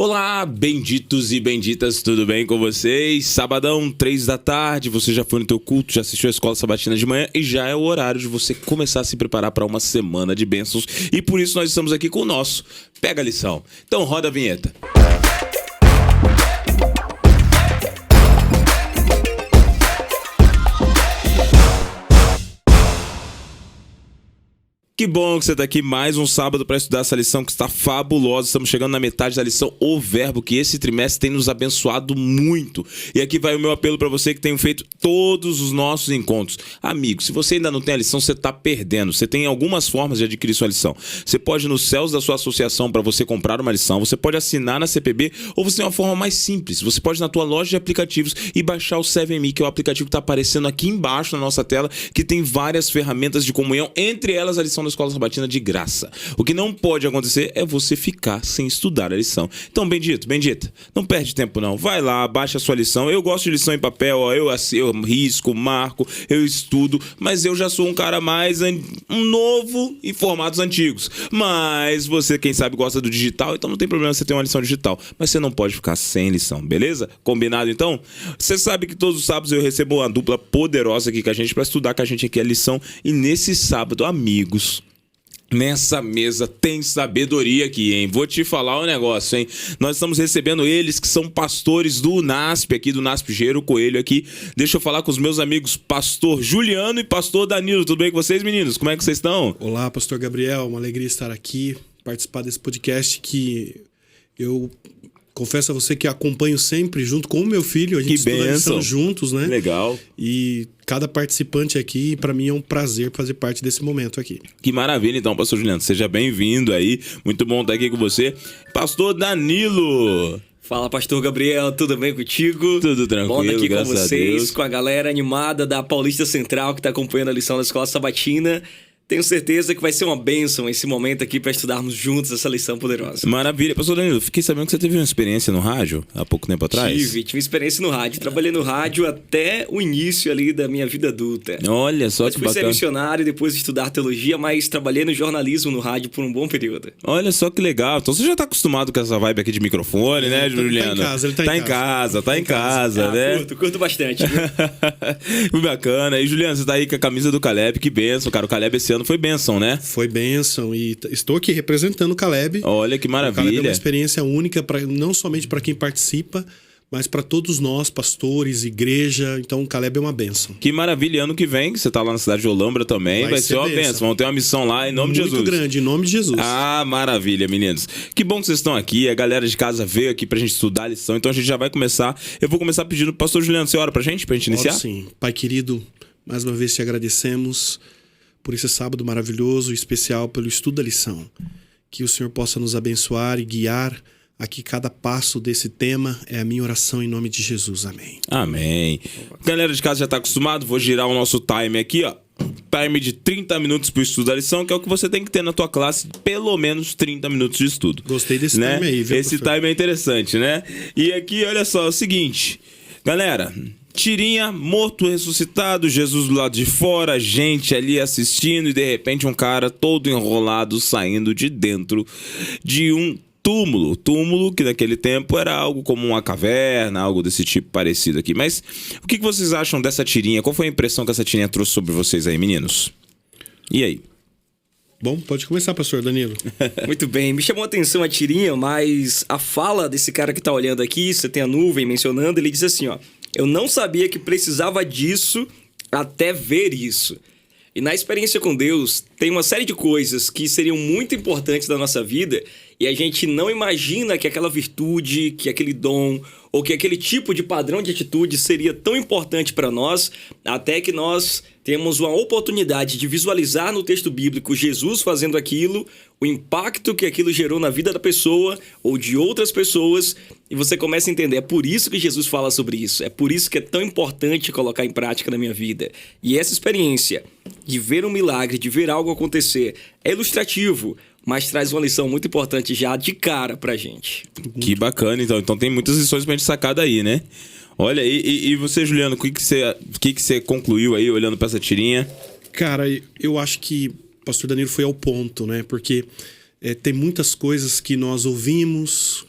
Olá, benditos e benditas, tudo bem com vocês? Sabadão, 3 da tarde, você já foi no teu culto, já assistiu a Escola Sabatina de manhã e já é o horário de você começar a se preparar para uma semana de bênçãos. E por isso nós estamos aqui com o nosso Pega a Lição. Então roda a vinheta. Que bom que você está aqui mais um sábado para estudar essa lição que está fabulosa. Estamos chegando na metade da lição O Verbo, que esse trimestre tem nos abençoado muito. E aqui vai o meu apelo para você que tem feito todos os nossos encontros. Amigo, se você ainda não tem a lição, você está perdendo. Você tem algumas formas de adquirir sua lição. Você pode ir nos céus da sua associação para você comprar uma lição. Você pode assinar na CPB ou você tem uma forma mais simples. Você pode ir na tua loja de aplicativos e baixar o 7Me, que é o aplicativo que está aparecendo aqui embaixo na nossa tela, que tem várias ferramentas de comunhão, entre elas a lição da Escola Sabatina de graça. O que não pode acontecer é você ficar sem estudar a lição. Então, bendita, não perde tempo não. Vai lá, baixa a sua lição. Eu gosto de lição em papel, ó, eu risco, marco, eu estudo, mas eu já sou um cara mais novo em formatos antigos. Mas você, quem sabe, gosta do digital, então não tem problema você ter uma lição digital. Mas você não pode ficar sem lição, beleza? Combinado então? Você sabe que todos os sábados eu recebo uma dupla poderosa aqui com a gente para estudar com a gente aqui a lição. E nesse sábado, amigos, nessa mesa tem sabedoria aqui, hein? Vou te falar um negócio, hein? Nós estamos recebendo eles que são pastores do NASP, aqui do NASP Gero Coelho aqui. Deixa eu falar com os meus amigos pastor Juliano e pastor Danilo. Tudo bem com vocês, meninos? Como é que vocês estão? Olá, pastor Gabriel. Uma alegria estar aqui, participar desse podcast que eu confesso a você que acompanho sempre junto com o meu filho. A gente estuda a lição juntos, né? Legal. E cada participante aqui, para mim é um prazer fazer parte desse momento aqui. Que maravilha, então, pastor Juliano. Seja bem-vindo aí. Muito bom estar aqui com você. Pastor Danilo. Fala, pastor Gabriel, tudo bem contigo? Tudo tranquilo, bom estar aqui graças com vocês, a Deus. com a galera animada da Paulista Central que está acompanhando a lição da Escola Sabatina. Tenho certeza que vai ser uma bênção esse momento aqui para estudarmos juntos essa lição poderosa. Maravilha. Pastor Danilo, fiquei sabendo que você teve uma experiência no rádio há pouco tempo atrás. Tive experiência no rádio. Trabalhei no rádio até o início ali da minha vida adulta. Olha só, mas que fui bacana. ser missionário, depois estudar teologia, mas trabalhei no jornalismo no rádio por um bom período. Olha só que legal. Então você já tá acostumado com essa vibe aqui de microfone, né, Juliano? Ele tá em casa, né? Curto bastante. Muito bacana. E Juliano, você tá aí com a camisa do Caleb, que bênção, cara. O Caleb esse ano foi bênção, né? Foi bênção e estou aqui representando o Caleb. Olha que maravilha. O Caleb é uma experiência única, não somente para quem participa, mas para todos nós, pastores, igreja. Então o Caleb é uma bênção. Que maravilha. Ano que vem, você tá lá na cidade de Olambra também, vai ser uma bênção. Vamos ter uma missão lá em nome de Jesus. Muito grande, em nome de Jesus. Ah, maravilha, meninos. Que bom que vocês estão aqui. A galera de casa veio aqui pra gente estudar a lição. Então a gente já vai começar. Eu vou começar pedindo pro pastor Juliano, você ora pra gente iniciar? Sim. Pai querido, mais uma vez te agradecemos por esse sábado maravilhoso e especial pelo estudo da lição. Que o Senhor possa nos abençoar e guiar aqui cada passo desse tema. É a minha oração em nome de Jesus. Amém. Amém. Galera de casa já tá acostumado, vou girar o nosso time aqui, ó. Time de 30 minutos pro estudo da lição, que é o que você tem que ter na tua classe, pelo menos 30 minutos de estudo. Gostei desse time aí, viu, Esse professor? time é interessante, né? E aqui, olha só, é o seguinte. Galera, tirinha, morto, ressuscitado, Jesus do lado de fora, gente ali assistindo e de repente um cara todo enrolado saindo de dentro de um túmulo. Túmulo que naquele tempo era algo como uma caverna, algo desse tipo parecido aqui. Mas o que vocês acham dessa tirinha? Qual foi a impressão que essa tirinha trouxe sobre vocês aí, meninos? E aí? Bom, pode começar, pastor Danilo. Muito bem, me chamou a atenção a tirinha, mas a fala desse cara que tá olhando aqui, você tem a nuvem mencionando, ele diz assim, ó: eu não sabia que precisava disso até ver isso. E na experiência com Deus, tem uma série de coisas que seriam muito importantes da nossa vida e a gente não imagina que aquela virtude, que aquele dom ou que aquele tipo de padrão de atitude seria tão importante para nós, até que nós temos uma oportunidade de visualizar no texto bíblico Jesus fazendo aquilo, o impacto que aquilo gerou na vida da pessoa ou de outras pessoas, e você começa a entender, é por isso que Jesus fala sobre isso, é por isso que é tão importante colocar em prática na minha vida. E essa experiência de ver um milagre, de ver algo acontecer, é ilustrativo, mas traz uma lição muito importante já de cara pra gente. Que bacana, então. Então tem muitas lições pra gente sacar daí, né? Olha, e você, Juliano, o que você concluiu aí olhando pra essa tirinha? Cara, eu acho que pastor Danilo foi ao ponto, né? Porque tem muitas coisas que nós ouvimos,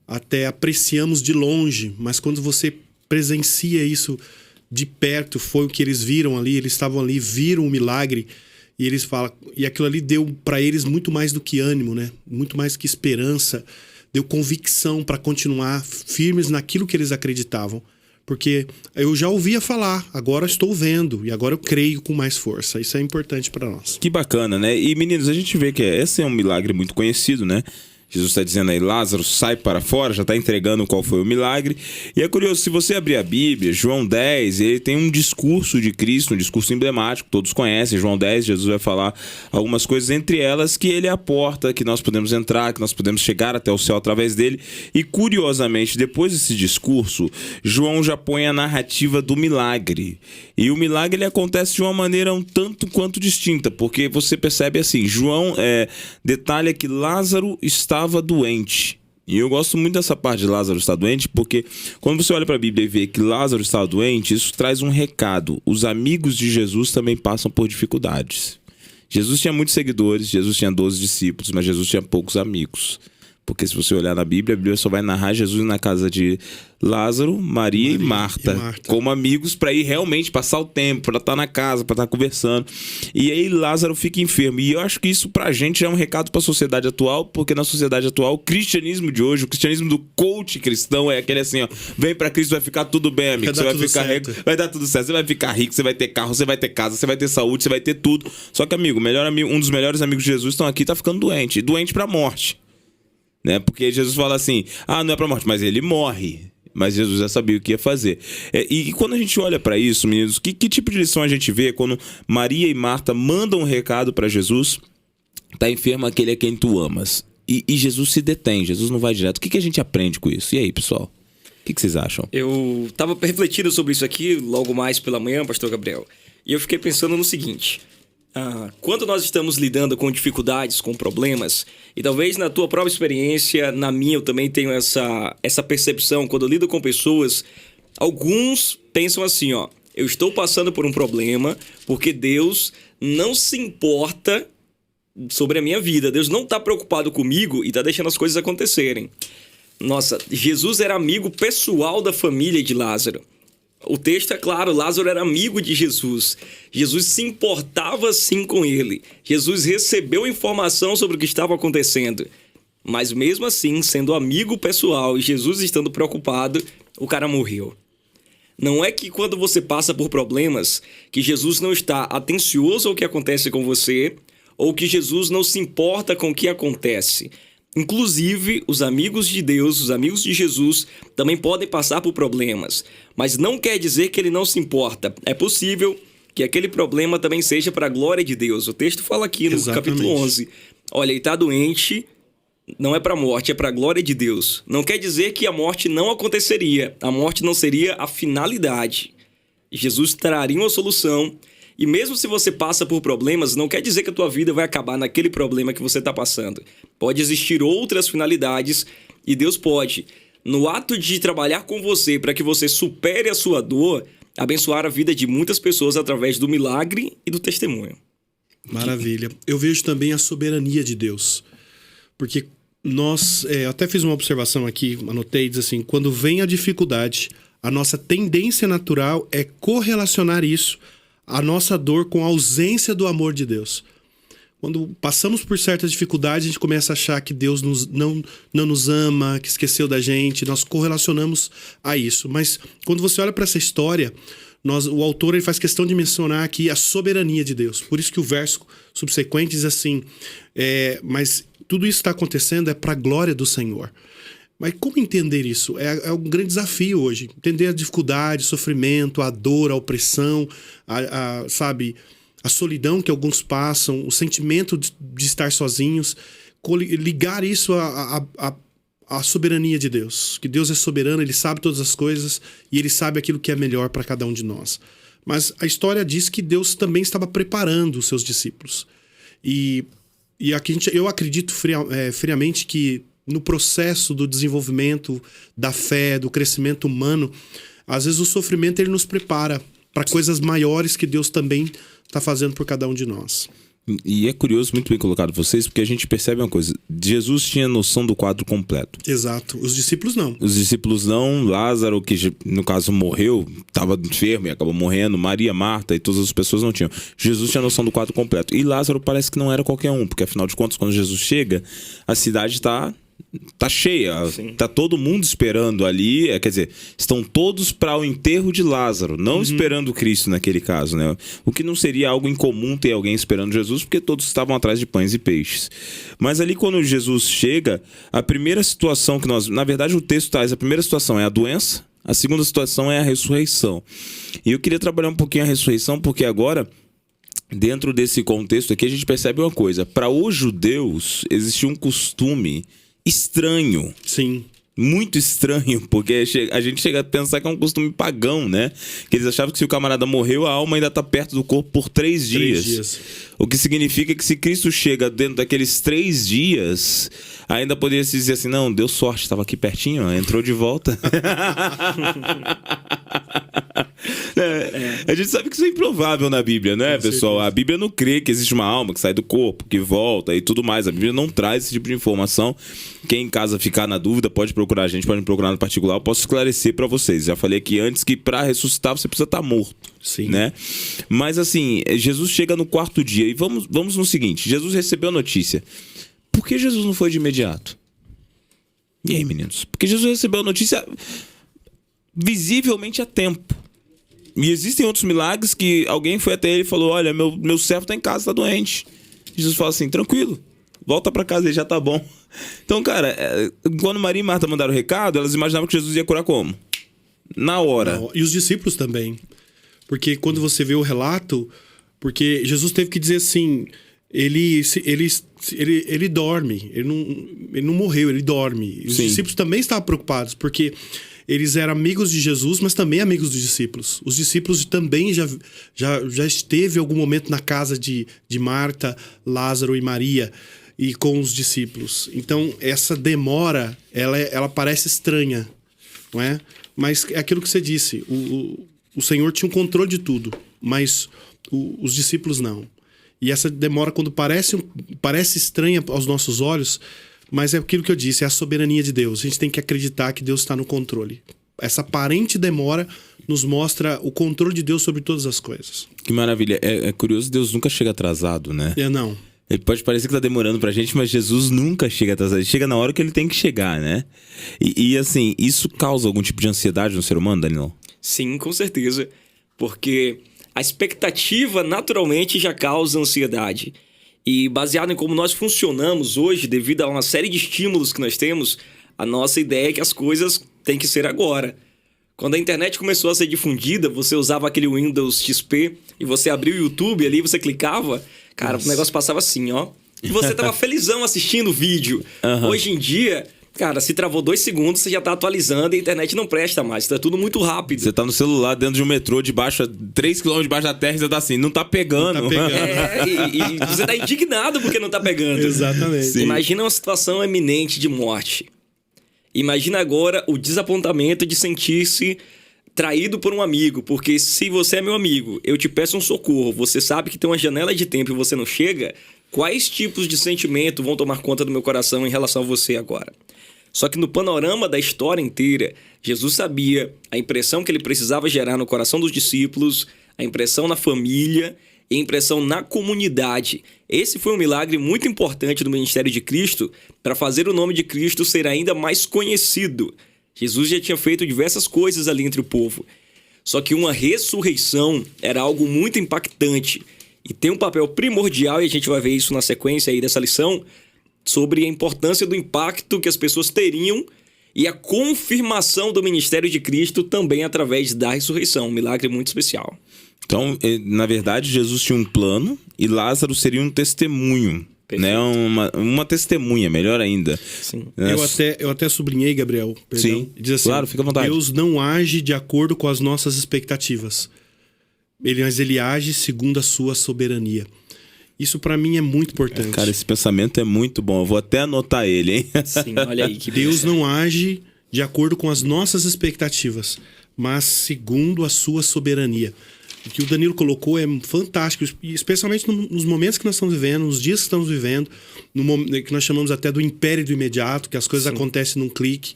até apreciamos de longe, mas quando você presencia isso de perto, foi o que eles viram ali, eles estavam ali, viram o milagre, e eles falam, e aquilo ali deu para eles muito mais do que ânimo, né? Muito mais que esperança, deu convicção para continuar firmes naquilo que eles acreditavam. Porque eu já ouvia falar, agora estou vendo e agora eu creio com mais força. Isso é importante para nós. Que bacana, né? E meninos, a gente vê que esse é um milagre muito conhecido, né? Jesus está dizendo aí, Lázaro, sai para fora, já está entregando qual foi o milagre. E é curioso, se você abrir a Bíblia, João 10, ele tem um discurso de Cristo, um discurso emblemático, todos conhecem. João 10, Jesus vai falar algumas coisas, entre elas que ele é a porta, que nós podemos entrar, que nós podemos chegar até o céu através dele. E curiosamente, depois desse discurso, João já põe a narrativa do milagre. E o milagre ele acontece de uma maneira um tanto quanto distinta, porque você percebe assim, João detalha que Lázaro estava doente. E eu gosto muito dessa parte de Lázaro estar doente, porque quando você olha para a Bíblia e vê que Lázaro estava doente, isso traz um recado. Os amigos de Jesus também passam por dificuldades. Jesus tinha muitos seguidores, Jesus tinha 12 discípulos, mas Jesus tinha poucos amigos. Porque se você olhar na Bíblia, a Bíblia só vai narrar Jesus na casa de Lázaro, Maria e Marta, como amigos para ir realmente passar o tempo, para estar na casa, para estar conversando. E aí Lázaro fica enfermo. E eu acho que isso pra gente já é um recado para a sociedade atual, porque na sociedade atual, o cristianismo de hoje, o cristianismo do coach cristão é aquele assim, ó, vem para Cristo, vai ficar tudo bem, amigo. Você vai ficar rico, vai dar tudo certo, você vai ficar rico, você vai ter carro, você vai ter casa, você vai ter saúde, você vai ter tudo. Só que, amigo, um dos melhores amigos de Jesus estão aqui, tá ficando doente, doente pra morte. Né? Porque Jesus fala assim, não é pra morte, mas ele morre. Mas Jesus já sabia o que ia fazer. E quando a gente olha para isso, meninos, que tipo de lição a gente vê quando Maria e Marta mandam um recado para Jesus? Tá enfermo aquele a quem tu amas. E Jesus se detém, Jesus não vai direto. O que a gente aprende com isso? E aí, pessoal? O que vocês acham? Eu tava refletindo sobre isso aqui logo mais pela manhã, pastor Gabriel. E eu fiquei pensando no seguinte... quando nós estamos lidando com dificuldades, com problemas, e talvez na tua própria experiência, na minha eu também tenho essa percepção, quando eu lido com pessoas, alguns pensam assim, ó, eu estou passando por um problema porque Deus não se importa sobre a minha vida, Deus não está preocupado comigo e está deixando as coisas acontecerem. Nossa, Jesus era amigo pessoal da família de Lázaro. O texto é claro, Lázaro era amigo de Jesus. Jesus se importava sim com ele. Jesus recebeu informação sobre o que estava acontecendo. Mas mesmo assim, sendo amigo pessoal e Jesus estando preocupado, o cara morreu. Não é que quando você passa por problemas, que Jesus não está atencioso ao que acontece com você, ou que Jesus não se importa com o que acontece. Inclusive, os amigos de Deus, os amigos de Jesus, também podem passar por problemas. Mas não quer dizer que ele não se importa. É possível que aquele problema também seja para a glória de Deus. O texto fala aqui no capítulo 11. Olha, ele está doente, não é para a morte, é para a glória de Deus. Não quer dizer que a morte não aconteceria. A morte não seria a finalidade. Jesus traria uma solução. E mesmo se você passa por problemas, não quer dizer que a tua vida vai acabar naquele problema que você está passando. Pode existir outras finalidades e Deus pode, no ato de trabalhar com você para que você supere a sua dor, abençoar a vida de muitas pessoas através do milagre e do testemunho. Maravilha. Eu vejo também a soberania de Deus. Porque nós, eu até fiz uma observação aqui, anotei, diz assim, quando vem a dificuldade, a nossa tendência natural é correlacionar isso a nossa dor com a ausência do amor de Deus. Quando passamos por certas dificuldades, a gente começa a achar que Deus não nos ama, que esqueceu da gente, nós correlacionamos a isso. Mas quando você olha para essa história, o autor ele faz questão de mencionar aqui a soberania de Deus. Por isso que o verso subsequente diz assim, mas tudo isso está acontecendo para a glória do Senhor. Mas como entender isso? É um grande desafio hoje. Entender a dificuldade, o sofrimento, a dor, a opressão, sabe, a solidão que alguns passam, o sentimento de estar sozinhos. Ligar isso à soberania de Deus. Que Deus é soberano, Ele sabe todas as coisas e Ele sabe aquilo que é melhor para cada um de nós. Mas a história diz que Deus também estava preparando os seus discípulos. E aqui eu acredito friamente que no processo do desenvolvimento da fé, do crescimento humano, às vezes o sofrimento ele nos prepara para coisas maiores que Deus também está fazendo por cada um de nós. E é curioso, muito bem colocado vocês, porque a gente percebe uma coisa. Jesus tinha noção do quadro completo. Exato. Os discípulos não. Os discípulos não, Lázaro, que no caso morreu, estava enfermo e acabou morrendo, Maria, Marta e todas as pessoas não tinham. Jesus tinha noção do quadro completo. E Lázaro parece que não era qualquer um, porque afinal de contas, quando Jesus chega, a cidade está cheia. Sim. Tá todo mundo esperando ali, quer dizer, estão todos para o enterro de Lázaro, não esperando Cristo naquele caso, né? O que não seria algo incomum ter alguém esperando Jesus, porque todos estavam atrás de pães e peixes. Mas ali quando Jesus chega, a primeira situação que na verdade o texto traz, a primeira situação é a doença, a segunda situação é a ressurreição. E eu queria trabalhar um pouquinho a ressurreição, porque agora, dentro desse contexto aqui, a gente percebe uma coisa. Para os judeus, existia um costume estranho. Sim. Muito estranho, porque a gente chega a pensar que é um costume pagão, né? Que eles achavam que se o camarada morreu, a alma ainda está perto do corpo por 3 dias. O que significa que se Cristo chega dentro daqueles 3 dias, ainda poderia se dizer assim, não, deu sorte, estava aqui pertinho, ó, entrou de volta. A gente sabe que isso é improvável na Bíblia, né, pessoal? A Bíblia não crê que existe uma alma que sai do corpo, que volta e tudo mais. A Bíblia não traz esse tipo de informação. Quem em casa ficar na dúvida pode procurar a gente, pode me procurar no particular. Eu posso esclarecer para vocês. Já falei aqui antes que para ressuscitar você precisa estar morto. Sim. Né? Mas assim, Jesus chega no 4º dia e vamos no seguinte. Jesus recebeu a notícia. Por que Jesus não foi de imediato? E aí, meninos? Porque Jesus recebeu a notícia visivelmente a tempo. E existem outros milagres que alguém foi até ele e falou, olha, meu servo está em casa, está doente. Jesus fala assim, tranquilo, volta para casa, ele já tá bom. Então, cara, quando Maria e Marta mandaram o recado, elas imaginavam que Jesus ia curar como? Na hora. E os discípulos também. Porque quando você vê o relato, porque Jesus teve que dizer assim, ele dorme, ele não morreu, ele dorme. Os discípulos também estavam preocupados, porque eles eram amigos de Jesus, mas também amigos dos discípulos. Os discípulos também já esteve em algum momento na casa de Marta, Lázaro e Maria, e com os discípulos. Então, essa demora, ela parece estranha, não é? Mas é aquilo que você disse, o Senhor tinha um controle de tudo, mas os discípulos não. E essa demora, quando parece estranha aos nossos olhos, mas é aquilo que eu disse, é a soberania de Deus. A gente tem que acreditar que Deus está no controle. Essa aparente demora nos mostra o controle de Deus sobre todas as coisas. Que maravilha. É curioso, Deus nunca chega atrasado, né? Não. Ele pode parecer que tá demorando pra gente, mas Jesus nunca chega atrasado. Ele chega na hora que ele tem que chegar, né? E assim, isso causa algum tipo de ansiedade no ser humano, Danilo? Sim, com certeza. Porque a expectativa naturalmente já causa ansiedade. E baseado em como nós funcionamos hoje, devido a uma série de estímulos que nós temos, a nossa ideia é que as coisas têm que ser agora. Quando a internet começou a ser difundida, você usava aquele Windows XP e você abria o YouTube ali, você clicava, cara, o negócio passava assim, ó. E você tava felizão assistindo o vídeo. Hoje em dia, cara, se travou 2 segundos, você já tá atualizando e a internet não presta mais. Tá tudo muito rápido. Você tá no celular, dentro de um metrô, 3 km debaixo da terra, e você tá assim, não tá pegando. Não tá pegando. E você tá indignado porque não tá pegando. Exatamente. Sim. Imagina uma situação eminente de morte. Imagina agora o desapontamento de sentir-se traído por um amigo. Porque se você é meu amigo, eu te peço um socorro, você sabe que tem uma janela de tempo e você não chega, quais tipos de sentimento vão tomar conta do meu coração em relação a você agora? Só que no panorama da história inteira, Jesus sabia a impressão que ele precisava gerar no coração dos discípulos, a impressão na família e a impressão na comunidade. Esse foi um milagre muito importante do ministério de Cristo para fazer o nome de Cristo ser ainda mais conhecido. Jesus já tinha feito diversas coisas ali entre o povo. Só que uma ressurreição era algo muito impactante e tem um papel primordial, e a gente vai ver isso na sequência aí dessa lição, sobre a importância do impacto que as pessoas teriam e a confirmação do ministério de Cristo também através da ressurreição. Um milagre muito especial. Então, na verdade, Jesus tinha um plano e Lázaro seria um testemunho. Né? Uma testemunha, melhor ainda. Sim. Eu até sublinhei, Gabriel. Perdão. Sim, diz assim, claro, fica à vontade. Deus não age de acordo com as nossas expectativas, mas ele age segundo a sua soberania. Isso pra mim é muito importante. Cara, esse pensamento é muito bom. Eu vou até anotar ele, hein? Sim, olha aí. Que Deus não age de acordo com as nossas expectativas, mas segundo a sua soberania. O que o Danilo colocou é fantástico, e especialmente nos momentos que nós estamos vivendo, nos dias que estamos vivendo, que nós chamamos até do império do imediato, que as coisas acontecem num clique.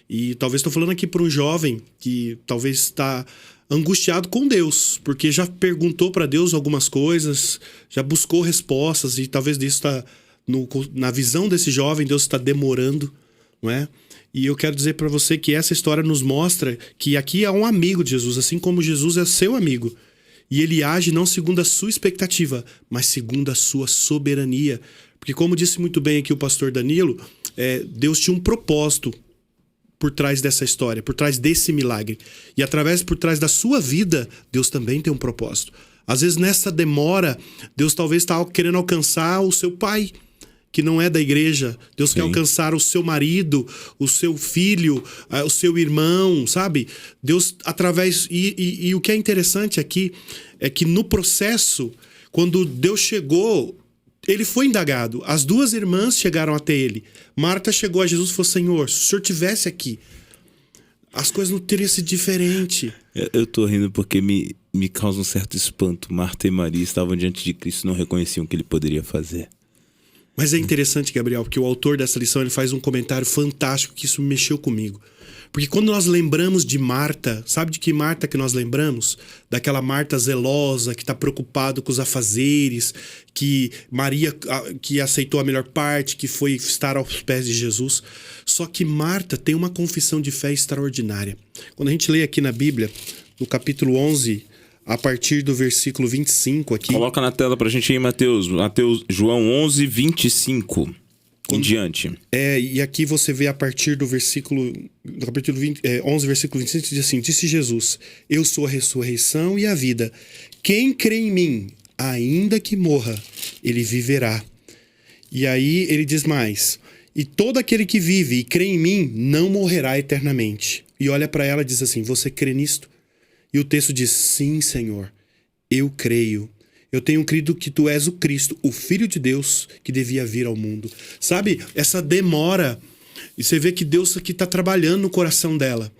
E talvez estou falando aqui para um jovem que talvez está angustiado com Deus, porque já perguntou para Deus algumas coisas, já buscou respostas, e talvez Deus está, na visão desse jovem, Deus está demorando, não é? E eu quero dizer para você que essa história nos mostra que aqui há um amigo de Jesus, assim como Jesus é seu amigo. E ele age não segundo a sua expectativa, mas segundo a sua soberania. Porque como disse muito bem aqui o pastor Danilo, Deus tinha um propósito por trás dessa história, por trás desse milagre. E por trás da sua vida, Deus também tem um propósito. Às vezes nessa demora, Deus talvez está querendo alcançar o seu pai, que não é da igreja. Deus quer alcançar o seu marido, o seu filho, o seu irmão, sabe? Deus, através... E o que é interessante aqui é que no processo, quando Deus chegou, ele foi indagado. As duas irmãs chegaram até ele. Marta chegou a Jesus e falou: Senhor, se o Senhor estivesse aqui, as coisas não teriam sido diferentes. Eu tô rindo porque me causa um certo espanto. Marta e Maria estavam diante de Cristo e não reconheciam o que ele poderia fazer. Mas é interessante, Gabriel, porque o autor dessa lição ele faz um comentário fantástico que isso mexeu comigo. Porque quando nós lembramos de Marta, sabe de que Marta que nós lembramos? Daquela Marta zelosa, que está preocupada com os afazeres, que Maria que aceitou a melhor parte, que foi estar aos pés de Jesus. Só que Marta tem uma confissão de fé extraordinária. Quando a gente lê aqui na Bíblia, no capítulo 11... a partir do versículo 25 aqui... Coloca na tela pra gente aí, João 11, 25 em diante. E aqui você vê a partir do capítulo 11, versículo 25, diz assim: Disse Jesus: Eu sou a ressurreição e a vida. Quem crê em mim, ainda que morra, ele viverá. E aí ele diz mais: E todo aquele que vive e crê em mim não morrerá eternamente. E olha para ela e diz assim: Você crê nisto? E o texto diz: Sim, Senhor, eu creio. Eu tenho crido que tu és o Cristo, o Filho de Deus que devia vir ao mundo. Sabe, essa demora, e você vê que Deus aqui está trabalhando no coração dela.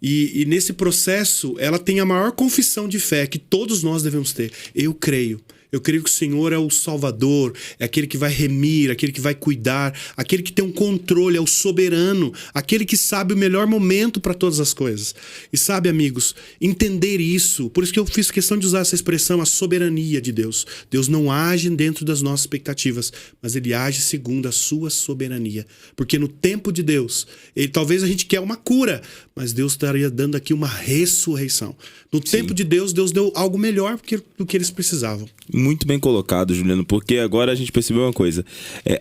E nesse processo, ela tem a maior confissão de fé que todos nós devemos ter. Eu creio. Eu creio que o Senhor é o Salvador, é aquele que vai remir, aquele que vai cuidar, aquele que tem um controle, é o soberano, aquele que sabe o melhor momento para todas as coisas. E sabe, amigos, entender isso, por isso que eu fiz questão de usar essa expressão, a soberania de Deus. Deus não age dentro das nossas expectativas, mas Ele age segundo a sua soberania. Porque no tempo de Deus, talvez a gente quer uma cura, mas Deus estaria dando aqui uma ressurreição. No tempo de Deus, Deus deu algo melhor do que eles precisavam. Muito bem colocado, Juliano, porque agora a gente percebeu uma coisa.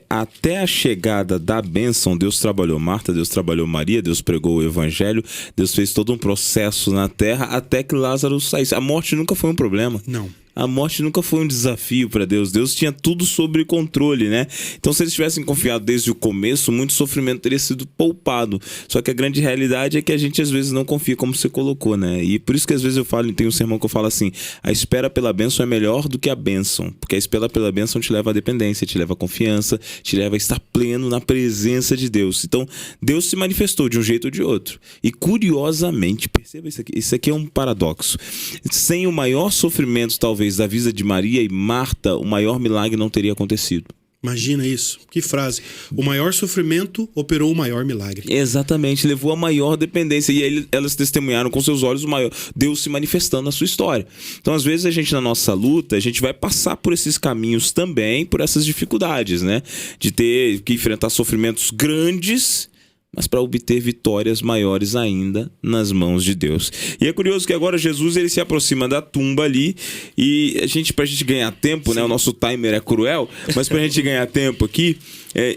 Até a chegada da bênção, Deus trabalhou Marta, Deus trabalhou Maria, Deus pregou o evangelho, Deus fez todo um processo na terra até que Lázaro saísse. A morte nunca foi um problema. Não. A morte nunca foi um desafio para Deus. Deus tinha tudo sob controle, né? Então, se eles tivessem confiado desde o começo, muito sofrimento teria sido poupado. Só que a grande realidade é que a gente às vezes não confia, como você colocou, né? E por isso que às vezes tem um sermão que eu falo assim: a espera pela bênção é melhor do que a bênção. Porque a espera pela bênção te leva à dependência, te leva à confiança, te leva a estar pleno na presença de Deus. Então, Deus se manifestou de um jeito ou de outro. E curiosamente, perceba isso aqui é um paradoxo. Sem o maior sofrimento, talvez, da vida de Maria e Marta, o maior milagre não teria acontecido. Imagina isso. Que frase. O maior sofrimento operou o maior milagre. Exatamente. Levou a maior dependência. E aí elas testemunharam com seus olhos o maior Deus se manifestando na sua história. Então, às vezes, a gente, na nossa luta, a gente vai passar por esses caminhos também, por essas dificuldades, né? De ter que enfrentar sofrimentos grandes, mas para obter vitórias maiores ainda nas mãos de Deus. E é curioso que agora Jesus ele se aproxima da tumba ali e pra gente ganhar tempo, né? O nosso timer é cruel, mas pra gente ganhar tempo aqui,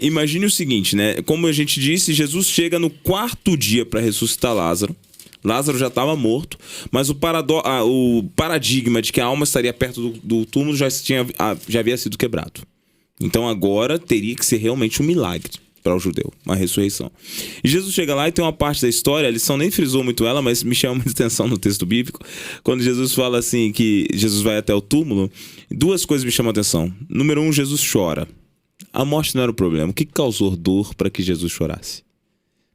imagine o seguinte, né? Como a gente disse, Jesus chega no 4º dia para ressuscitar Lázaro. Lázaro já estava morto, mas o paradigma de que a alma estaria perto do túmulo já havia sido quebrado. Então agora teria que ser realmente um milagre para o judeu, uma ressurreição. E Jesus chega lá e tem uma parte da história, a lição nem frisou muito ela, mas me chama muita atenção no texto bíblico, quando Jesus fala assim, que Jesus vai até o túmulo, 2 coisas me chamam a atenção. Número 1, Jesus chora. A morte não era o problema. O que causou dor para que Jesus chorasse?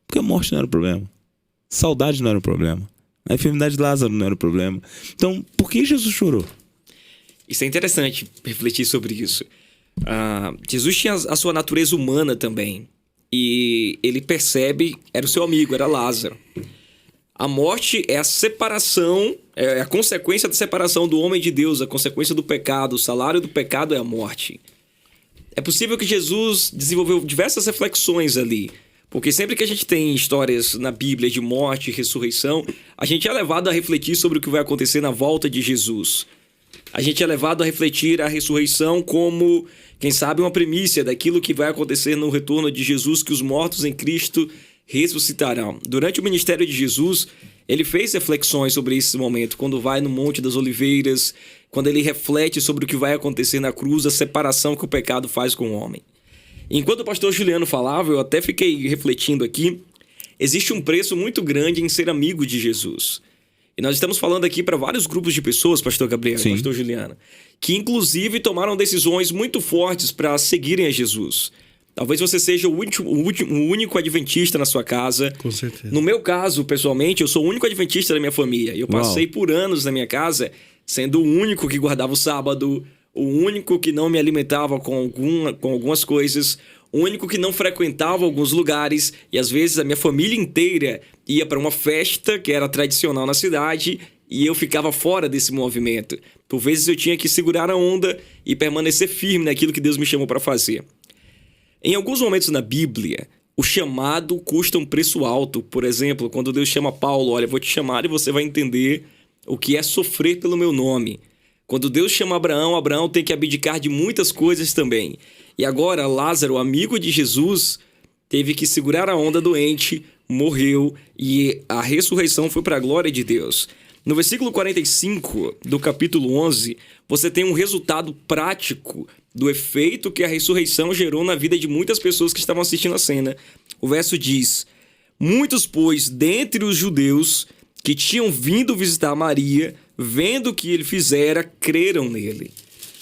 Porque a morte não era o problema. Saudade não era o problema. A enfermidade de Lázaro não era o problema. Então, por que Jesus chorou? Isso é interessante refletir sobre isso. Jesus tinha a sua natureza humana também. E ele percebe, era o seu amigo, era Lázaro. A morte é a separação, é a consequência da separação do homem de Deus, a consequência do pecado. O salário do pecado é a morte. É possível que Jesus desenvolveu diversas reflexões ali. Porque sempre que a gente tem histórias na Bíblia de morte e ressurreição, a gente é levado a refletir sobre o que vai acontecer na volta de Jesus. A gente é levado a refletir a ressurreição como, quem sabe, uma primícia daquilo que vai acontecer no retorno de Jesus, que os mortos em Cristo ressuscitarão. Durante o ministério de Jesus, ele fez reflexões sobre esse momento, quando vai no Monte das Oliveiras, quando ele reflete sobre o que vai acontecer na cruz, a separação que o pecado faz com o homem. Enquanto o pastor Juliano falava, eu até fiquei refletindo aqui, existe um preço muito grande em ser amigo de Jesus. E nós estamos falando aqui para vários grupos de pessoas, pastor Gabriel e pastor Juliano, que inclusive tomaram decisões muito fortes para seguirem a Jesus. Talvez você seja o único adventista na sua casa. Com certeza. No meu caso, pessoalmente, eu sou o único adventista da minha família. E eu passei por anos na minha casa sendo o único que guardava o sábado, o único que não me alimentava com algumas coisas, o único que não frequentava alguns lugares, e às vezes a minha família inteira ia para uma festa que era tradicional na cidade e eu ficava fora desse movimento. Por vezes eu tinha que segurar a onda e permanecer firme naquilo que Deus me chamou para fazer. Em alguns momentos na Bíblia, o chamado custa um preço alto. Por exemplo, quando Deus chama Paulo, olha, vou te chamar e você vai entender o que é sofrer pelo meu nome. Quando Deus chama Abraão, Abraão tem que abdicar de muitas coisas também. E agora, Lázaro, amigo de Jesus, teve que segurar a onda doente, morreu e a ressurreição foi para a glória de Deus. No versículo 45 do capítulo 11, você tem um resultado prático do efeito que a ressurreição gerou na vida de muitas pessoas que estavam assistindo a cena. O verso diz: muitos, pois, dentre os judeus que tinham vindo visitar Maria, vendo o que ele fizera, creram nele.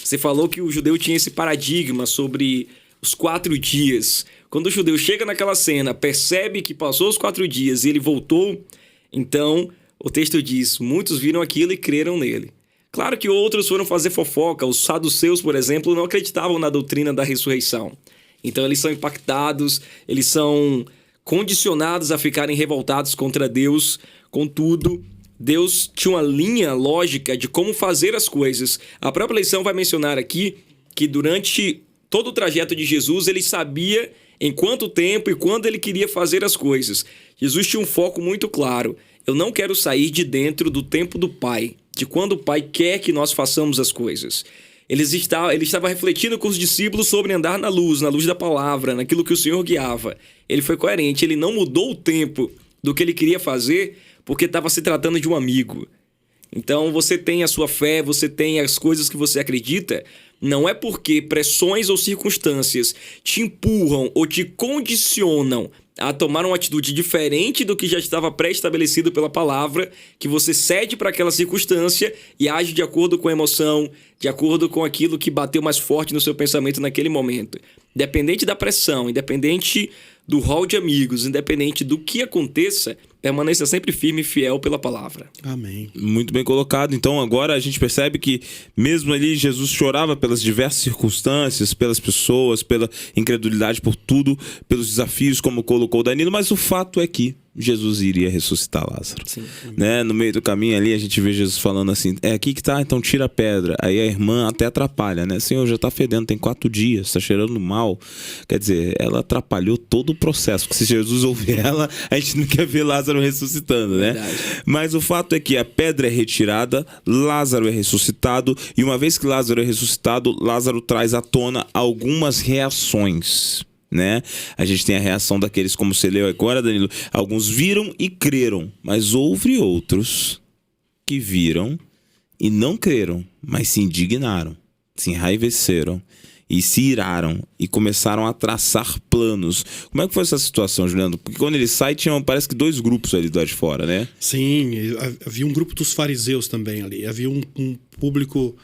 Você falou que o judeu tinha esse paradigma sobre os 4 dias. Quando o judeu chega naquela cena, percebe que passou os 4 dias e ele voltou, então o texto diz, muitos viram aquilo e creram nele. Claro que outros foram fazer fofoca. Os saduceus, por exemplo, não acreditavam na doutrina da ressurreição. Então eles são impactados, eles são condicionados a ficarem revoltados contra Deus. Contudo, Deus tinha uma linha lógica de como fazer as coisas. A própria lição vai mencionar aqui que durante todo o trajeto de Jesus, ele sabia em quanto tempo e quando ele queria fazer as coisas. Jesus tinha um foco muito claro. Eu não quero sair de dentro do tempo do Pai, de quando o Pai quer que nós façamos as coisas. Ele estava refletindo com os discípulos sobre andar na luz da palavra, naquilo que o Senhor guiava. Ele foi coerente, ele não mudou o tempo do que ele queria fazer, porque estava se tratando de um amigo. Então você tem a sua fé, você tem as coisas que você acredita, não é porque pressões ou circunstâncias te empurram ou te condicionam a tomar uma atitude diferente do que já estava pré-estabelecido pela palavra, que você cede para aquela circunstância e age de acordo com a emoção, de acordo com aquilo que bateu mais forte no seu pensamento naquele momento. Independente da pressão, independente do rol de amigos, independente do que aconteça, permaneça sempre firme e fiel pela palavra. Amém. Muito bem colocado. Então agora a gente percebe que mesmo ali Jesus chorava pelas diversas circunstâncias, pelas pessoas, pela incredulidade, por tudo, pelos desafios, como colocou Danilo, mas o fato é que Jesus iria ressuscitar Lázaro. Sim. Né? No meio do caminho ali a gente vê Jesus falando assim, é aqui que tá, então tira a pedra. Aí a irmã até atrapalha, né? Senhor, já tá fedendo, tem 4 dias, tá cheirando mal. Quer dizer, ela atrapalhou todo o processo, porque se Jesus ouvir ela, a gente não quer ver Lázaro ressuscitando, né? Verdade. Mas o fato é que a pedra é retirada, Lázaro é ressuscitado, e uma vez que Lázaro é ressuscitado, Lázaro traz à tona algumas reações, né? A gente tem a reação daqueles, como você leu agora, Danilo, alguns viram e creram, mas houve outros que viram e não creram, mas se indignaram, se enraiveceram e se iraram e começaram a traçar planos. Como é que foi essa situação, Juliano? Porque quando ele sai, tinha, parece que 2 grupos ali do lado de fora, né? Sim, havia um grupo dos fariseus também ali. Havia um público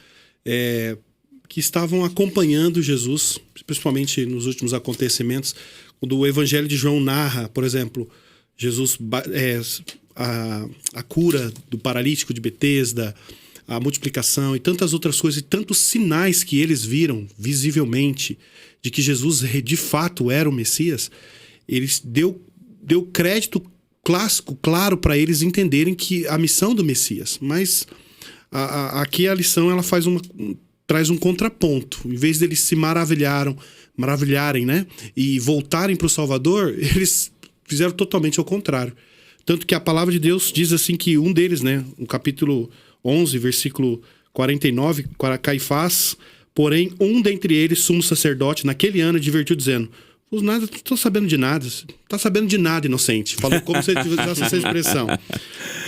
que estavam acompanhando Jesus, principalmente nos últimos acontecimentos. Quando o Evangelho de João narra, por exemplo, Jesus a cura do paralítico de Betesda, a multiplicação e tantas outras coisas, e tantos sinais que eles viram visivelmente de que Jesus de fato era o Messias, eles deu crédito clássico, claro, para eles entenderem que a missão do Messias. Mas aqui a lição ela traz um contraponto. Em vez deles se maravilharem, né, e voltarem para o Salvador, eles fizeram totalmente ao contrário. Tanto que a palavra de Deus diz assim que um deles, né, no capítulo 11, versículo 49, Caifás, porém, um dentre eles, sumo sacerdote, naquele ano advertiu dizendo: os nada, não estou sabendo de nada. Está sabendo de nada, inocente. Falou como se ele usasse essa expressão.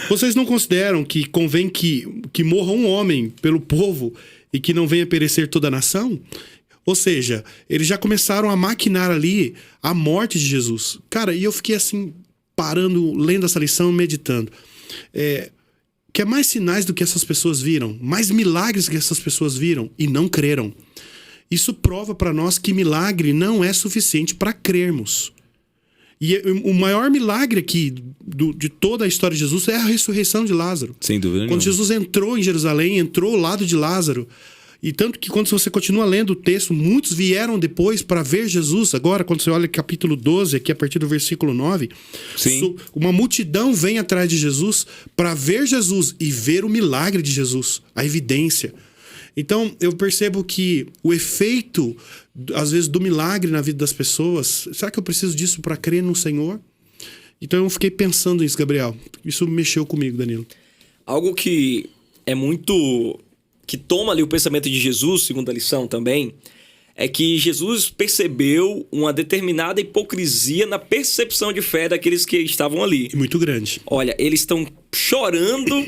Vocês não consideram que convém que morra um homem pelo povo e que não venha perecer toda a nação? Ou seja, eles já começaram a maquinar ali a morte de Jesus. Cara, e eu fiquei assim, parando, lendo essa lição, meditando. Quer mais sinais do que essas pessoas viram? Mais milagres que essas pessoas viram e não creram. Isso prova para nós que milagre não é suficiente para crermos. E o maior milagre aqui de toda a história de Jesus é a ressurreição de Lázaro. Sem dúvida. Quando Jesus entrou em Jerusalém, entrou ao lado de Lázaro. E tanto que quando você continua lendo o texto, muitos vieram depois para ver Jesus. Agora, quando você olha capítulo 12, aqui a partir do versículo 9, uma multidão vem atrás de Jesus para ver Jesus e ver o milagre de Jesus, a evidência. Então, eu percebo que o efeito, às vezes, do milagre na vida das pessoas... Será que eu preciso disso para crer no Senhor? Então, eu fiquei pensando nisso, Gabriel. Isso mexeu comigo, Danilo. Algo que é muito... que toma ali o pensamento de Jesus, segundo a lição também, é que Jesus percebeu uma determinada hipocrisia na percepção de fé daqueles que estavam ali. E muito grande. Olha, eles estão chorando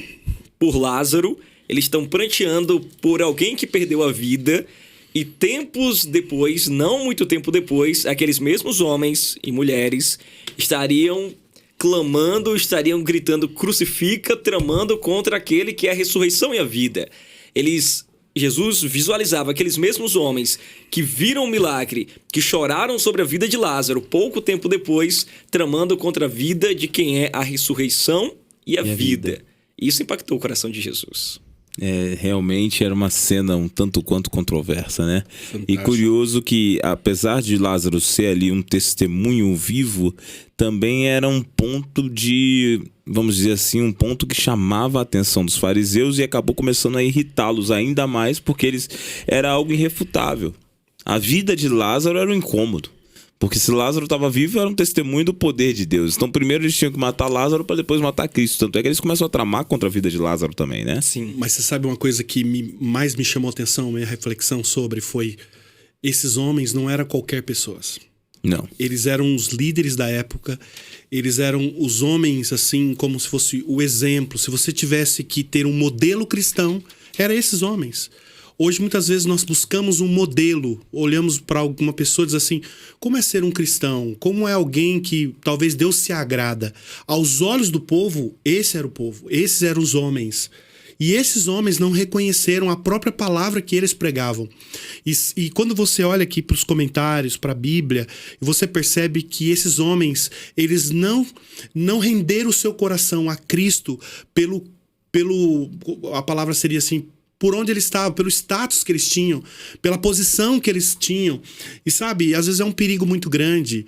por Lázaro... Eles estão pranteando por alguém que perdeu a vida e tempos depois, não muito tempo depois, aqueles mesmos homens e mulheres estariam clamando, estariam gritando crucifica, tramando contra aquele que é a ressurreição e a vida. Jesus visualizava aqueles mesmos homens que viram o milagre, que choraram sobre a vida de Lázaro pouco tempo depois, tramando contra a vida de quem é a ressurreição e a vida. Isso impactou o coração de Jesus. Realmente era uma cena um tanto quanto controversa, né? Fantástico. E curioso que, apesar de Lázaro ser ali um testemunho vivo, também era um ponto de, vamos dizer assim, um ponto que chamava a atenção dos fariseus e acabou começando a irritá-los ainda mais, porque era algo irrefutável. A vida de Lázaro era um incômodo. Porque se Lázaro estava vivo, era um testemunho do poder de Deus. Então, primeiro eles tinham que matar Lázaro para depois matar Cristo. Tanto é que eles começam a tramar contra a vida de Lázaro também, né? Sim. Mas você sabe uma coisa que mais me chamou a atenção, minha reflexão sobre foi... Esses homens não eram qualquer pessoas. Não. Eles eram os líderes da época. Eles eram os homens, assim, como se fosse o exemplo. Se você tivesse que ter um modelo cristão, eram esses homens. Hoje, muitas vezes, nós buscamos um modelo, olhamos para alguma pessoa e diz assim, como é ser um cristão? Como é alguém que talvez Deus se agrada? Aos olhos do povo, esse era o povo, esses eram os homens. E esses homens não reconheceram a própria palavra que eles pregavam. E quando você olha aqui para os comentários, para a Bíblia, você percebe que esses homens, eles não renderam o seu coração a Cristo a palavra seria assim, por onde eles estavam, pelo status que eles tinham, pela posição que eles tinham. E sabe, às vezes é um perigo muito grande.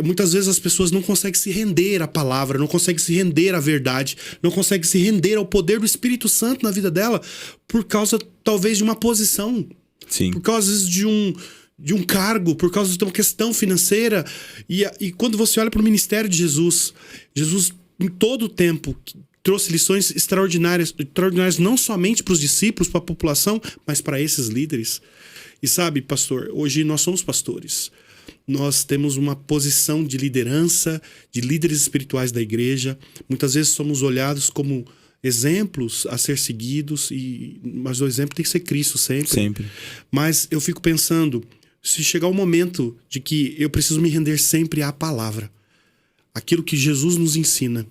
Muitas vezes as pessoas não conseguem se render à palavra, não conseguem se render à verdade, não conseguem se render ao poder do Espírito Santo na vida dela por causa, talvez, de uma posição. Sim. Por causa, às vezes, de um cargo, por causa de uma questão financeira. E quando você olha para o ministério de Jesus, em todo o tempo... trouxe lições extraordinárias não somente para os discípulos, para a população, mas para esses líderes. E sabe, pastor, hoje nós somos pastores. Nós temos uma posição de liderança, de líderes espirituais da igreja. Muitas vezes somos olhados como exemplos a ser seguidos, mas o exemplo tem que ser Cristo sempre. Sempre. Mas eu fico pensando, se chegar o momento de que eu preciso me render sempre à palavra, aquilo que Jesus nos ensina.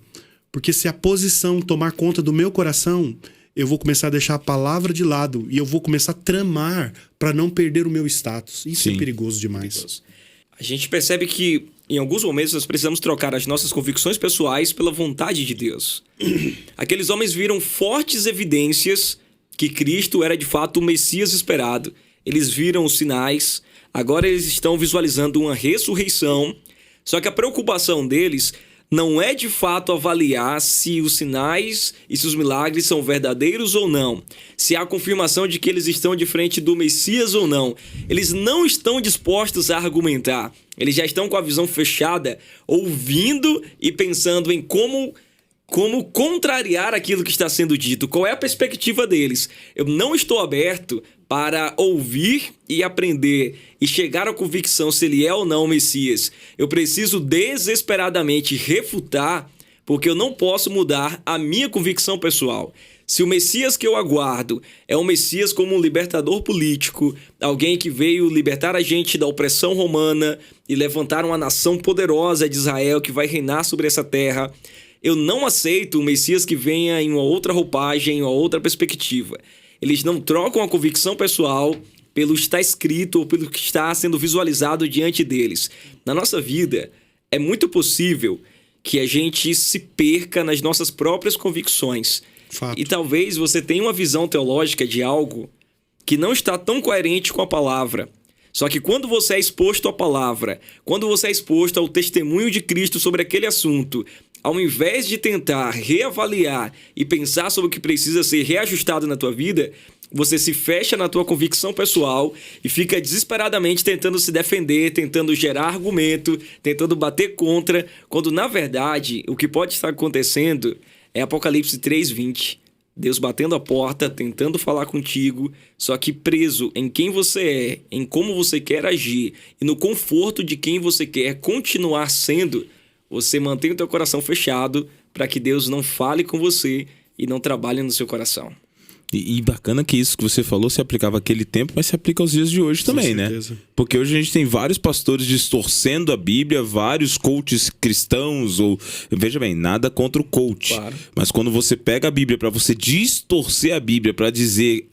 Porque se a posição tomar conta do meu coração, eu vou começar a deixar a palavra de lado e eu vou começar a tramar para não perder o meu status. Isso Sim. É perigoso demais. A gente percebe que em alguns momentos, nós precisamos trocar as nossas convicções pessoais pela vontade de Deus. Aqueles homens viram fortes evidências que Cristo era de fato o Messias esperado. Eles viram os sinais, agora eles estão visualizando uma ressurreição. Só que a preocupação deles não é de fato avaliar se os sinais e se os milagres são verdadeiros ou não, se há confirmação de que eles estão de frente do Messias ou não. Eles não estão dispostos a argumentar. Eles já estão com a visão fechada, ouvindo e pensando em como contrariar aquilo que está sendo dito. Qual é a perspectiva deles? Eu não estou aberto para ouvir e aprender e chegar à convicção se ele é ou não o Messias. Eu preciso desesperadamente refutar, porque eu não posso mudar a minha convicção pessoal. Se o Messias que eu aguardo é um Messias como um libertador político, alguém que veio libertar a gente da opressão romana e levantar uma nação poderosa de Israel que vai reinar sobre essa terra, eu não aceito um Messias que venha em uma outra roupagem, em uma outra perspectiva. Eles não trocam a convicção pessoal pelo que está escrito ou pelo que está sendo visualizado diante deles. Na nossa vida, é muito possível que a gente se perca nas nossas próprias convicções. Fato. E talvez você tenha uma visão teológica de algo que não está tão coerente com a palavra. Só que quando você é exposto à palavra, quando você é exposto ao testemunho de Cristo sobre aquele assunto, ao invés de tentar reavaliar e pensar sobre o que precisa ser reajustado na tua vida, você se fecha na tua convicção pessoal e fica desesperadamente tentando se defender, tentando gerar argumento, tentando bater contra, quando na verdade o que pode estar acontecendo é Apocalipse 3:20. Deus batendo a porta, tentando falar contigo, só que preso em quem você é, em como você quer agir e no conforto de quem você quer continuar sendo, você mantém o teu coração fechado para que Deus não fale com você e não trabalhe no seu coração. E bacana que isso que você falou se aplicava àquele tempo, mas se aplica aos dias de hoje também, né? Porque hoje a gente tem vários pastores distorcendo a Bíblia, vários coaches cristãos, ou... Veja bem, nada contra o coach. Claro. Mas quando você pega a Bíblia para você distorcer a Bíblia, para dizer...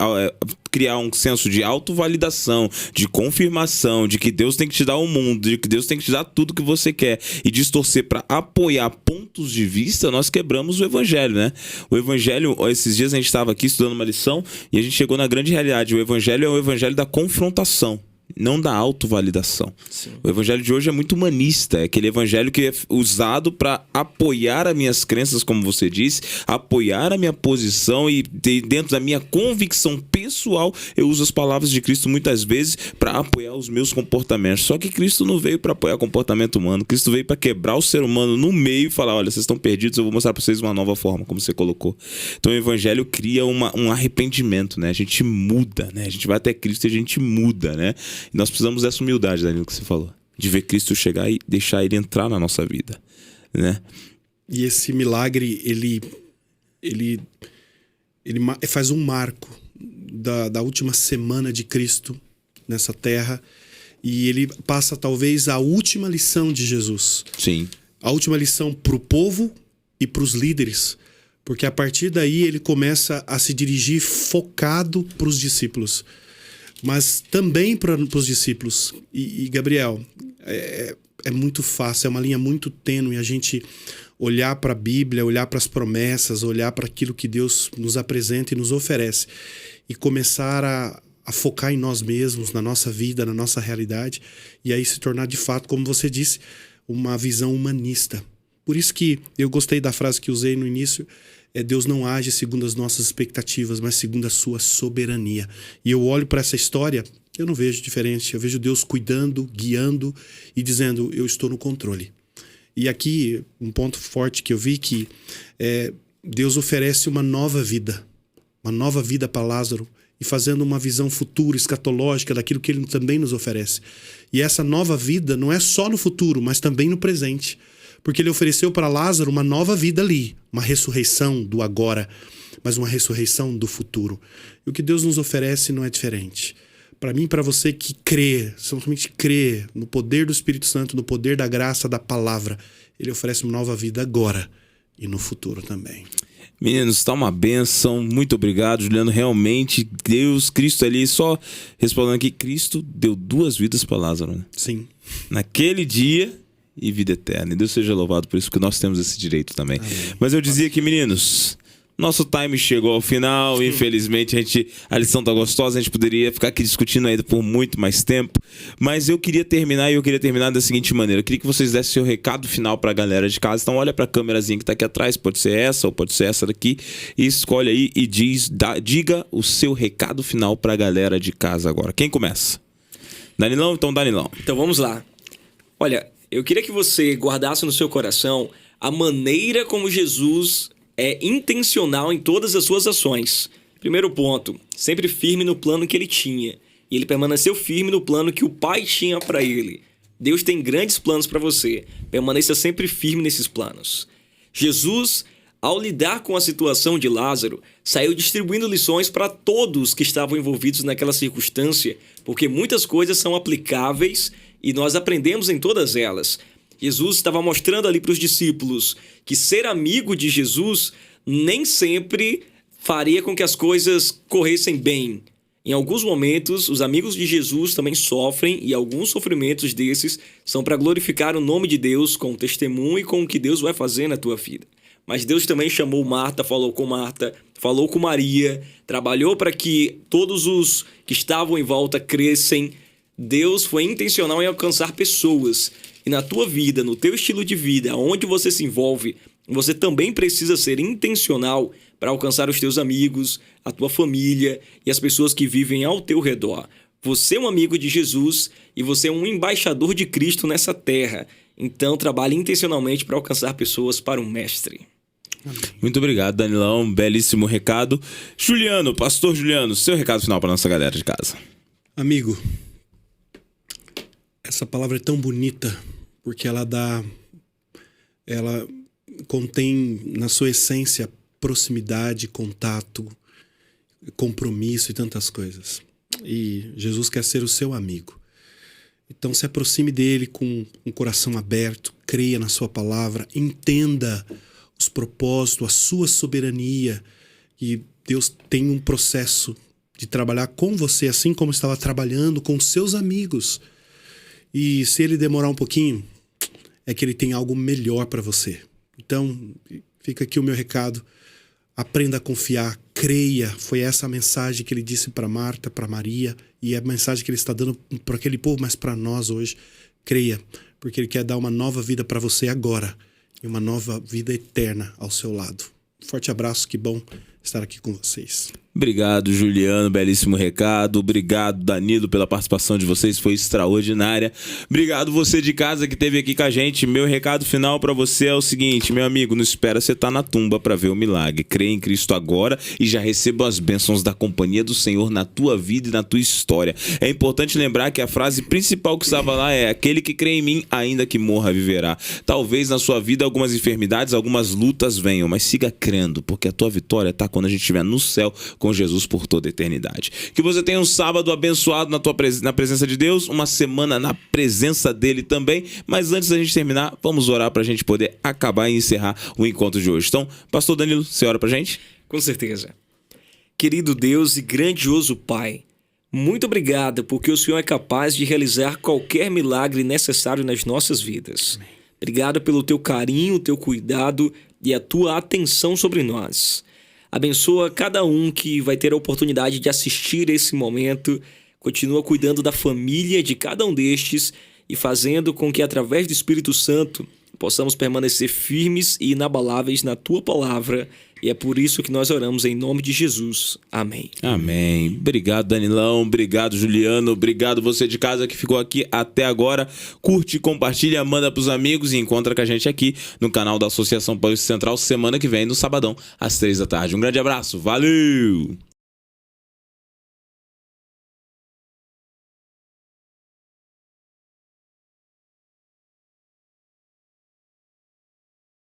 criar um senso de autovalidação, de confirmação, de que Deus tem que te dar o mundo, de que Deus tem que te dar tudo que você quer, e distorcer para apoiar pontos de vista, nós quebramos o evangelho, né? O evangelho, esses dias a gente estava aqui estudando uma lição e a gente chegou na grande realidade. O evangelho é o evangelho da confrontação, não da autovalidação. Sim. O evangelho de hoje é muito humanista, é aquele evangelho que é usado para apoiar as minhas crenças, como você disse, apoiar a minha posição, e dentro da minha convicção pessoal eu uso as palavras de Cristo muitas vezes para apoiar os meus comportamentos. Só que Cristo não veio para apoiar comportamento humano, Cristo veio para quebrar o ser humano no meio e falar: olha, vocês estão perdidos, eu vou mostrar para vocês uma nova forma, como você colocou. Então o evangelho cria um arrependimento, né? A gente muda, né? A gente vai até Cristo e a gente muda, né? E nós precisamos dessa humildade, Danilo, que você falou, de ver Cristo chegar e deixar ele entrar na nossa vida, né? E esse milagre, ele faz um marco da última semana de Cristo nessa terra, e ele passa talvez a última lição de Jesus. Sim. A última lição para o povo e para os líderes, porque a partir daí ele começa a se dirigir focado para os discípulos, mas também para os discípulos. E Gabriel, é muito fácil, é uma linha muito tênue a gente olhar para a Bíblia, olhar para as promessas, olhar para aquilo que Deus nos apresenta e nos oferece, e começar a focar em nós mesmos, na nossa vida, na nossa realidade, e aí se tornar de fato, como você disse, uma visão humanista. Por isso que eu gostei da frase que usei no início, Deus não age segundo as nossas expectativas, mas segundo a sua soberania. E eu olho para essa história, eu não vejo diferente. Eu vejo Deus cuidando, guiando e dizendo: eu estou no controle. E aqui, um ponto forte que eu vi, que Deus oferece uma nova vida para Lázaro, e fazendo uma visão futura, escatológica, daquilo que ele também nos oferece. E essa nova vida não é só no futuro, mas também no presente. Porque ele ofereceu para Lázaro uma nova vida ali, uma ressurreição do agora, mas uma ressurreição do futuro. E o que Deus nos oferece não é diferente. Para mim e para você que crê, somente crê no poder do Espírito Santo, no poder da graça, da palavra, ele oferece uma nova vida agora e no futuro também. Meninos, está uma bênção. Muito obrigado, Juliano. Realmente, Deus, Cristo ali, só respondendo aqui, Cristo deu 2 vidas para Lázaro, né? Sim. Naquele dia, e vida eterna. E Deus seja louvado por isso, porque nós temos esse direito também. Amém. Mas eu dizia que, meninos, nosso time chegou ao final. Infelizmente, a lição tá gostosa. A gente poderia ficar aqui discutindo ainda por muito mais tempo. Mas eu queria terminar da seguinte maneira. Eu queria que vocês dessem seu recado final pra galera de casa. Então olha pra câmerazinha que tá aqui atrás. Pode ser essa ou pode ser essa daqui. E escolhe aí e diga o seu recado final pra galera de casa agora. Quem começa? Danilão? Então Danilão. Então vamos lá. Olha, eu queria que você guardasse no seu coração a maneira como Jesus é intencional em todas as suas ações. Primeiro ponto, sempre firme no plano que ele tinha. E ele permaneceu firme no plano que o Pai tinha para ele. Deus tem grandes planos para você. Permaneça sempre firme nesses planos. Jesus, ao lidar com a situação de Lázaro, saiu distribuindo lições para todos que estavam envolvidos naquela circunstância, porque muitas coisas são aplicáveis e nós aprendemos em todas elas. Jesus estava mostrando ali para os discípulos que ser amigo de Jesus nem sempre faria com que as coisas corressem bem. Em alguns momentos, os amigos de Jesus também sofrem, e alguns sofrimentos desses são para glorificar o nome de Deus com o testemunho e com o que Deus vai fazer na tua vida. Mas Deus também chamou Marta, falou com Maria, trabalhou para que todos os que estavam em volta crescem. Deus foi intencional em alcançar pessoas. E na tua vida, no teu estilo de vida, onde você se envolve, você também precisa ser intencional para alcançar os teus amigos, a tua família e as pessoas que vivem ao teu redor. Você é um amigo de Jesus e você é um embaixador de Cristo nessa terra. Então, trabalhe intencionalmente para alcançar pessoas para o Mestre. Muito obrigado, Danilão. Belíssimo recado. Juliano, pastor Juliano, seu recado final para nossa galera de casa. Amigo, essa palavra é tão bonita porque ela contém na sua essência proximidade, contato, compromisso e tantas coisas. E Jesus quer ser o seu amigo. Então se aproxime dele com um coração aberto, creia na sua palavra, entenda os propósitos, a sua soberania. E Deus tem um processo de trabalhar com você, assim como estava trabalhando com seus amigos. E se ele demorar um pouquinho, é que ele tem algo melhor para você. Então, fica aqui o meu recado. Aprenda a confiar, creia. Foi essa a mensagem que ele disse para Marta, para Maria, e é a mensagem que ele está dando para aquele povo, mas para nós hoje. Creia, porque ele quer dar uma nova vida para você agora e uma nova vida eterna ao seu lado. Forte abraço, que bom estar aqui com vocês. Obrigado, Juliano, belíssimo recado. Obrigado, Danilo, pela participação de vocês, foi extraordinária. Obrigado você de casa que esteve aqui com a gente. Meu recado final pra você é o seguinte, meu amigo, não espera você estar na tumba pra ver o milagre. Crê em Cristo agora e já receba as bênçãos da companhia do Senhor na tua vida e na tua história. É importante lembrar que a frase principal que estava lá é: aquele que crê em mim, ainda que morra, viverá. Talvez na sua vida algumas enfermidades, algumas lutas venham, mas siga crendo, porque a tua vitória tá quando a gente estiver no céu com Jesus por toda a eternidade. Que você tenha um sábado abençoado na presença de Deus, uma semana na presença dele também. Mas antes da gente terminar, vamos orar para a gente poder acabar e encerrar o encontro de hoje. Então, pastor Danilo, você ora para a gente? Com certeza. Querido Deus e grandioso Pai, muito obrigado porque o Senhor é capaz de realizar qualquer milagre necessário nas nossas vidas. Obrigado pelo teu carinho, teu cuidado e a tua atenção sobre nós. Abençoa cada um que vai ter a oportunidade de assistir esse momento. Continua cuidando da família de cada um destes e fazendo com que, através do Espírito Santo, possamos permanecer firmes e inabaláveis na Tua Palavra. E é por isso que nós oramos em nome de Jesus. Amém. Amém. Obrigado, Danilão. Obrigado, Juliano. Obrigado você de casa que ficou aqui até agora. Curte, compartilha, manda pros amigos e encontra com a gente aqui no canal da Associação Paulista Central semana que vem, no sabadão, às 3 da tarde. Um grande abraço. Valeu!